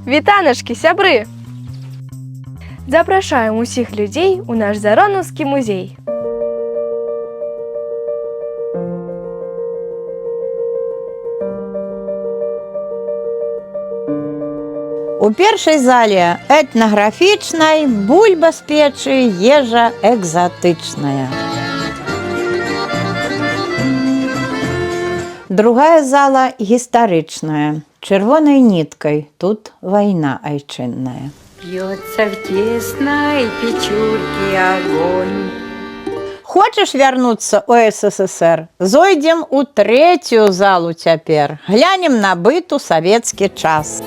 Вітанашкі, сябры! Запрашаем усіх людзей у наш Заронаўскі музей. У першай зале этнаграфічнай бульба з печы, ежа экзатычная. Другая зала гістарычная, чырвонай ніткай, тут вайна айчынная. Бьется в тесной печурке огонь. Хочаш вярнуцца ў СССР? Зойдзем у трэцюю залу цяпер. Глянем на быт у савецкі час.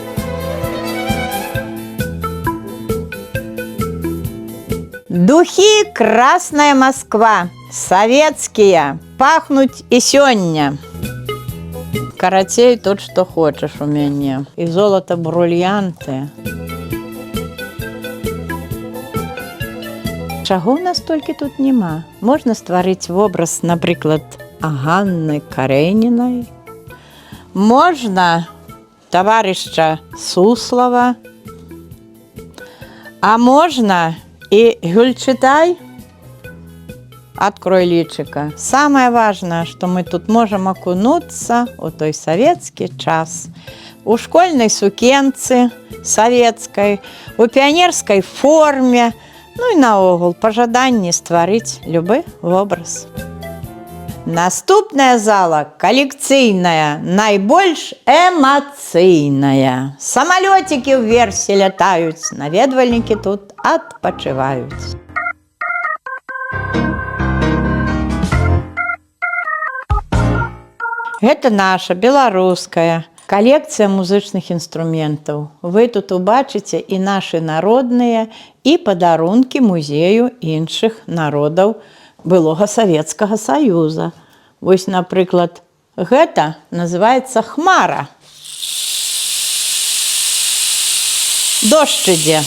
Духі «Красная Москва», савецкія, пахнуць і сёння. Карацей, тут што хочаш у мяне. І золата брыльянты. Чаго ў нас толькі тут няма? Можна стварыць вобраз, напрыклад, Ганны Карэнінай. Можна таварышча Суслова. А можна і Гюльчатай. Открой личика. Самое важное, что мы тут можем окунуться у той советский час. У школьной сукенцы советской, у пионерской форме, ну и наогул по жаданні стварыць любы вобраз. Наступная зала коллекцыйная, найбольш эмацыйная. Самолетики ўверсе лятаюць, наведвальнікі тут адпачываюць. Гэта наша беларуская калекцыя музычных інструментаў. Вы тут убачыце і нашы народныя, і падарункі музею іншых народаў былога Савецкага Саюза. Вось, напрыклад, гэта называецца хмара. Дождж ідзе.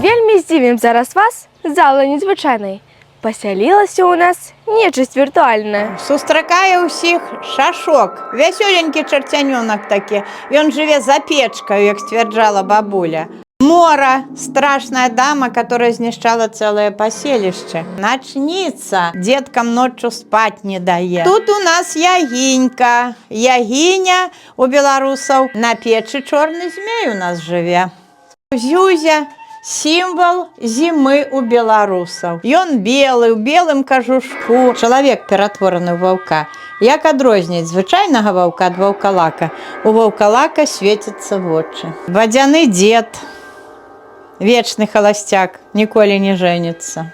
Вельмі здзівім зараз вас, зала незвычайнай. Пасялілася ў нас нечысць віртуальная. Сустракае ўсіх Шашок, вясёленькі чарцянёнак такі. Ён жыве за печкаю, як сцвярджала бабуля. Мора, страшная дама, которая знішчала цэлае паселішча. Начніца, дзеткам ноччу спаць не дае. Тут у нас ягінька. Ягіня у беларусаў. На печы чорны змей у нас жыве. Зюзя – сімвал зімы у беларусаў. Ён белы, у белым кажушку. Чалавек ператвораны ў ваўка. Як адрозніць звычайнага ваўка ад ваўкалака? У ваўкалака свецяцца вочы. Вадзяны дзед, вечны халасцяк, ніколі не жэніцца.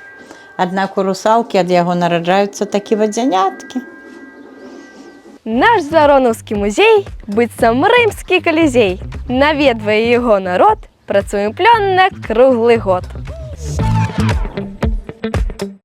Аднак у русалкі ад яго нараджаюцца такі вадзяняткі. Наш Заронаўскі музей быццам рымскі калізей. Наведвае яго народ, працуем плённа круглы год.